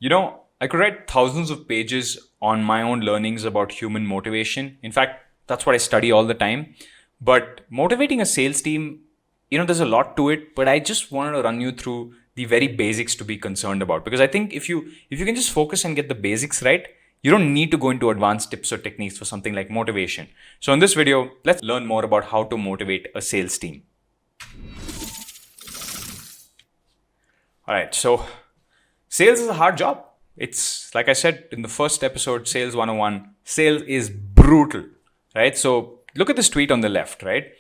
I could write thousands of pages on my own learnings about human motivation. In fact, that's what I study all the time. But motivating a sales team, there's a lot to it, but I just wanted to run you through the very basics to be concerned about. Because I think if you can just focus and get the basics right, you don't need to go into advanced tips or techniques for something like motivation. So in this video, let's learn more about how to motivate a sales team. All right, so sales is a hard job. It's like I said in the first episode, Sales 101, sales is brutal, right? So look at this tweet on the left, right?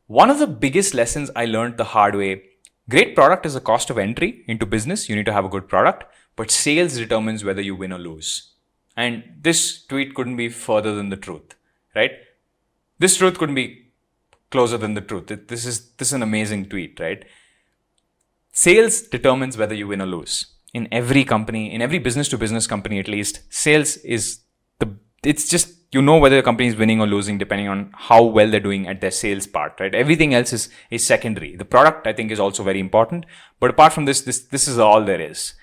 One of the biggest lessons I learned the hard way, great product is a cost of entry into business. You need to have a good product, but sales determines whether you win or lose. And this tweet couldn't be further than the truth, right? This truth couldn't be closer than the truth. This is an amazing tweet, right? Sales determines whether you win or lose. In every company, in every business to business company at least, sales is it's just, whether the company is winning or losing depending on how well they're doing at their sales part, right? Everything else is secondary. The product, I think, is also very important. But apart from this is all there is.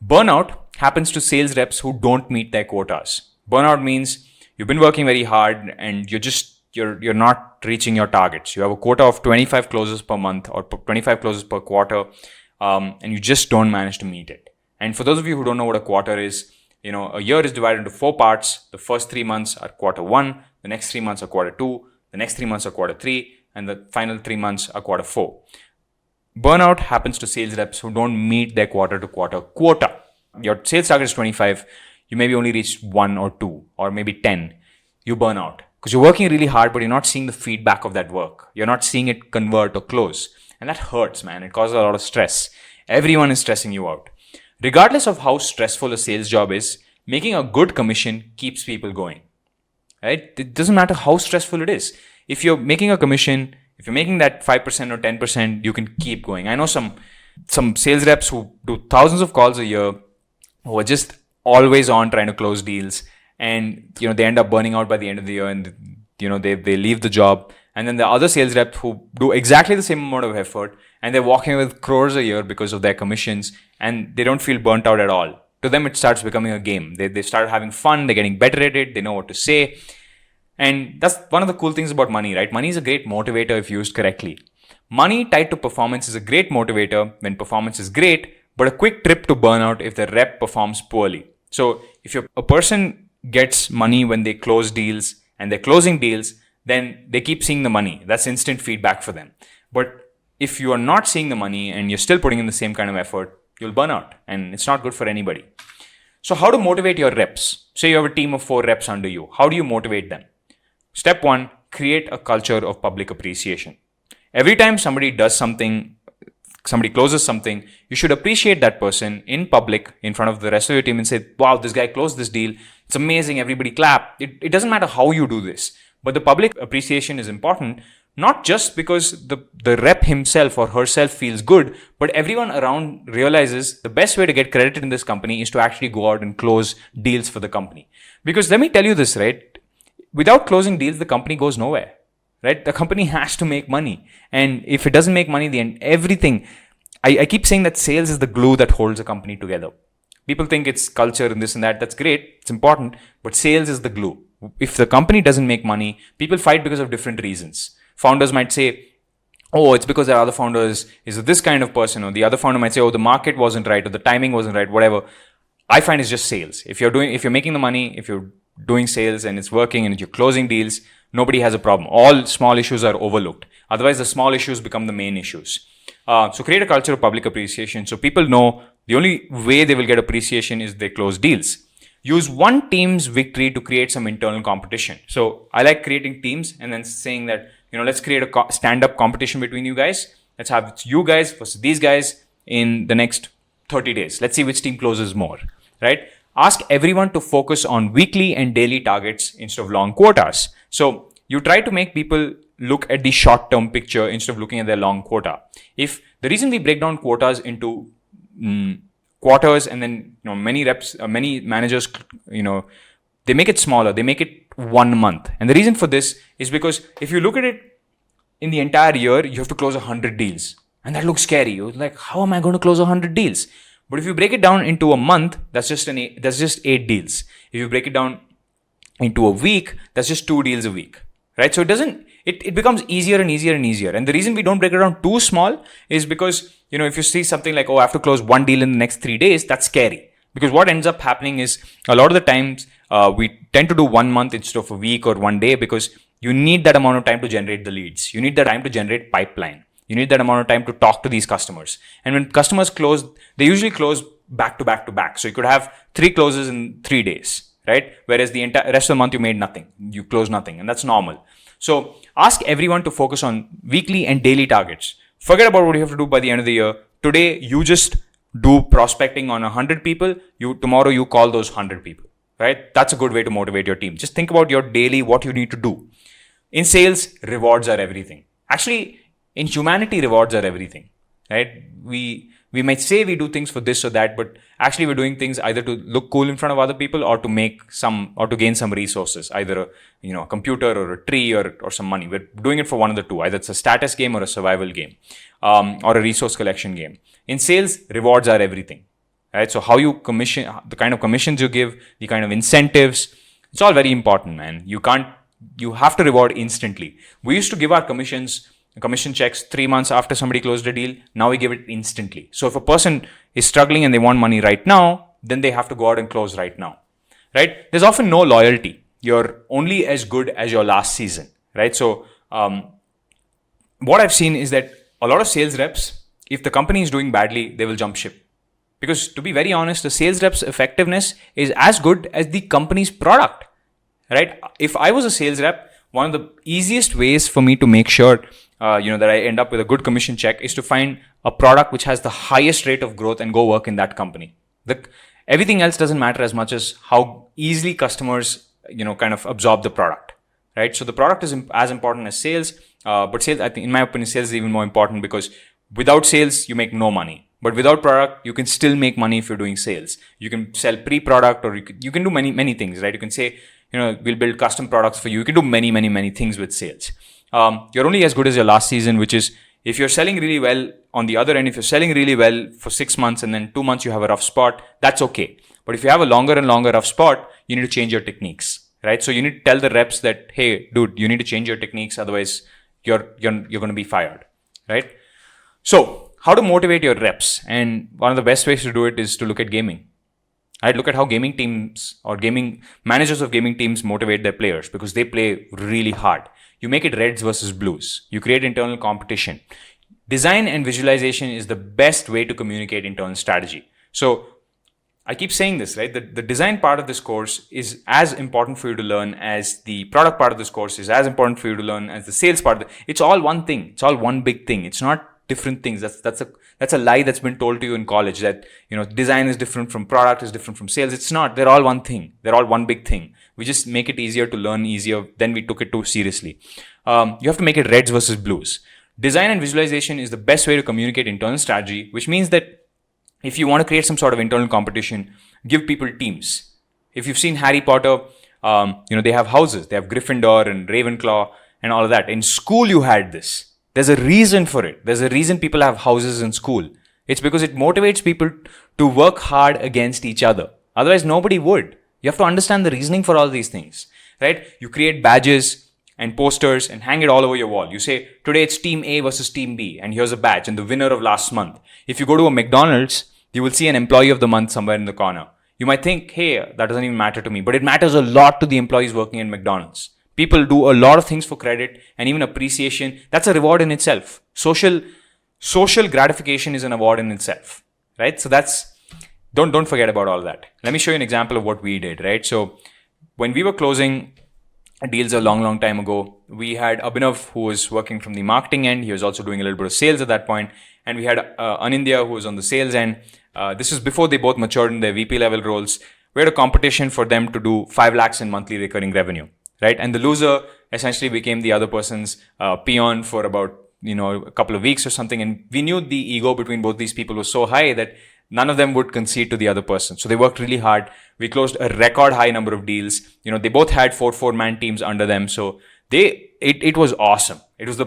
Burnout happens to sales reps who don't meet their quotas. Burnout means you've been working very hard and you're not reaching your targets. You have a quota of 25 closes per month or 25 closes per quarter, and you just don't manage to meet it. And for those of you who don't know what a quarter is, a year is divided into 4 parts. The first 3 months are quarter 1, the next 3 months are quarter 2, the next 3 months are quarter 3, and the final 3 months are quarter 4. Burnout happens to sales reps who don't meet their quarter to quarter quota. Your sales target is 25, you maybe only reached 1 or 2 or maybe 10. You burn out because you're working really hard, but you're not seeing the feedback of that work. You're not seeing it convert or close. And that hurts, man. It causes a lot of stress. Everyone is stressing you out. Regardless of how stressful a sales job is, making a good commission keeps people going, right? It doesn't matter how stressful it is. If you're making a commission, if you're making that 5% or 10%, you can keep going. I know some sales reps who do thousands of calls a year, who are just always on trying to close deals, and they end up burning out by the end of the year, and they leave the job. And then the other sales reps who do exactly the same amount of effort and they're walking with crores a year because of their commissions, and they don't feel burnt out at all. To them, it starts becoming a game. They start having fun. They're getting better at it. They know what to say. And that's one of the cool things about money, right? Money is a great motivator if used correctly. Money tied to performance is a great motivator when performance is great, but a quick trip to burnout if the rep performs poorly. So if a person gets money when they close deals and they're closing deals, then they keep seeing the money. That's instant feedback for them. But if you are not seeing the money and you're still putting in the same kind of effort, you'll burn out, and it's not good for anybody. So how to motivate your reps? Say you have a team of 4 reps under you. How do you motivate them? Step 1, create a culture of public appreciation. Every time somebody does something, somebody closes something, you should appreciate that person in public in front of the rest of your team and say, wow, this guy closed this deal. It's amazing. Everybody clap. It doesn't matter how you do this, but the public appreciation is important, not just because the rep himself or herself feels good, but everyone around realizes the best way to get credited in this company is to actually go out and close deals for the company. Because let me tell you this, right? Without closing deals, the company goes nowhere, right? The company has to make money. And if it doesn't make money, then everything, I keep saying that sales is the glue that holds a company together. People think it's culture and this and that. That's great. It's important. But sales is the glue. If the company doesn't make money, people fight because of different reasons. Founders might say, oh, it's because the other founder is this kind of person. Or the other founder might say, oh, the market wasn't right or the timing wasn't right, whatever. I find it's just sales. If you're making the money, if you're doing sales and it's working and you're closing deals, nobody has a problem. All small issues are overlooked. Otherwise, the small issues become the main issues. So create a culture of public appreciation so people know the only way they will get appreciation is they close deals. Use one team's victory to create some internal competition. So I like creating teams and then saying that, let's create a stand-up competition between you guys. Let's have you guys versus these guys in the next 30 days. Let's see which team closes more, right? Ask everyone to focus on weekly and daily targets instead of long quotas. So you try to make people look at the short-term picture instead of looking at their long quota. If the reason we break down quotas into quarters and then many managers, they make it smaller. They make it 1 month. And the reason for this is because if you look at it in the entire year, you have to close 100 deals. And that looks scary. You're like, how am I going to close 100 deals? But if you break it down into a month, that's just 8 deals. If you break it down into a week, that's just 2 deals a week, right? So it becomes easier and easier and easier. And the reason we don't break it down too small is because, if you see something like, I have to close 1 deal in the next 3 days, that's scary. Because what ends up happening is a lot of the times we tend to do 1 month instead of a week or 1 day, because you need that amount of time to generate the leads. You need that time to generate pipeline. You need that amount of time to talk to these customers. And when customers close, they usually close back to back to back. So you could have 3 closes in 3 days, right? Whereas the entire rest of the month you made nothing. You closed nothing, and that's normal. So ask everyone to focus on weekly and daily targets. Forget about what you have to do by the end of the year. Today, you just do prospecting on 100 people. Tomorrow you call those 100 people, right? That's a good way to motivate your team. Just think about your daily, what you need to do. In sales, rewards are everything. Actually, in humanity, rewards are everything, right? We might say we do things for this or that, but actually we're doing things either to look cool in front of other people or to gain some resources, either a computer or a tree or some money. We're doing it for one of the two. Either it's a status game or a survival game, or a resource collection game. In sales, rewards are everything, right? So how you commission, the kind of commissions you give, the kind of incentives, it's all very important, man. You have to reward instantly. We used to give our commission checks 3 months after somebody closed a deal. Now we give it instantly. So if a person is struggling and they want money right now, then they have to go out and close right now, right? There's often no loyalty. You're only as good as your last season, right? So what I've seen is that a lot of sales reps, if the company is doing badly, they will jump ship. Because to be very honest, the sales rep's effectiveness is as good as the company's product, right? If I was a sales rep, one of the easiest ways for me to make sure that I end up with a good commission check is to find a product which has the highest rate of growth and go work in that company. Everything else doesn't matter as much as how easily customers, kind of absorb the product, right? So the product is as important as sales, but sales, I think, in my opinion, sales is even more important, because without sales, you make no money. But without product, you can still make money if you're doing sales. You can sell pre-product, or you can do many, many things, right? You can say, we'll build custom products for you. You can do many, many, many things with sales. You're only as good as your last season, which is, if you're selling really well, on the other end, if you're selling really well for 6 months and then 2 months you have a rough spot, that's okay. But if you have a longer and longer rough spot, you need to change your techniques, right? So you need to tell the reps that, hey, dude, you need to change your techniques. Otherwise, you're going to be fired, right? So how to motivate your reps? And one of the best ways to do it is to look at gaming. I'd look at how gaming teams or managers of gaming teams motivate their players, because they play really hard. You make it reds versus blues. You create internal competition. Design and visualization is the best way to communicate internal strategy. So I keep saying this, right? The design part of this course is as important for you to learn as the product part of this course is as important for you to learn as the sales part. It's all one thing. It's all one big thing. It's not different things. That's a lie that's been told to you in college, that design is different from product, is different from sales. It's not. They're all one thing. They're all one big thing. We just make it easier to learn easier. Then we took it too seriously. You have to make it reds versus blues. Design and visualization is the best way to communicate internal strategy, which means that if you want to create some sort of internal competition, give people teams. If you've seen Harry Potter, they have houses. They have Gryffindor and Ravenclaw and all of that. In school, you had this. There's a reason for it. There's a reason people have houses in school. It's because it motivates people to work hard against each other. Otherwise, nobody would. You have to understand the reasoning for all these things, right? You create badges and posters and hang it all over your wall. You say, today it's team A versus team B, and here's a badge and the winner of last month. If you go to a McDonald's, you will see an employee of the month somewhere in the corner. You might think, hey, that doesn't even matter to me, but it matters a lot to the employees working in McDonald's. People do a lot of things for credit and even appreciation. That's a reward in itself. Social gratification is an award in itself, right? So don't forget about all that. Let me show you an example of what we did, right? So when we were closing deals a long time ago, we had Abhinav, who was working from the marketing end. He was also doing a little bit of sales at that point. And we had Anindya, who was on the sales end. This was before they both matured in their VP level roles. We had a competition for them to do 5 lakhs in monthly recurring revenue, right? And the loser essentially became the other person's peon for about a couple of weeks or something. And we knew the ego between both these people was so high that none of them would concede to the other person. So they worked really hard. We closed a record high number of deals. They both had 4 man teams under them. So they it was awesome. It was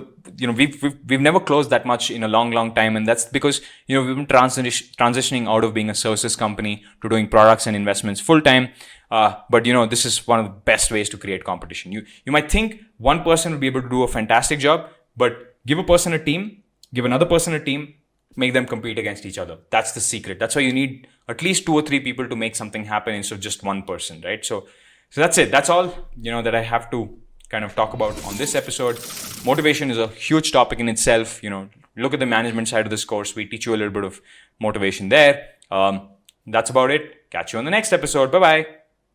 we've never closed that much in a long time, and that's because we've been transitioning out of being a services company to doing products and investments full time. But this is one of the best ways to create competition. You might think one person would be able to do a fantastic job, but give a person a team, give another person a team, make them compete against each other. That's the secret. That's why you need at least 2 or 3 people to make something happen instead of just one person, right? So that's it. That's all that I have to kind of talk about on this episode. Motivation is a huge topic in itself. Look at the management side of this course. We teach you a little bit of motivation there. That's about it. Catch you on the next episode. Bye-bye.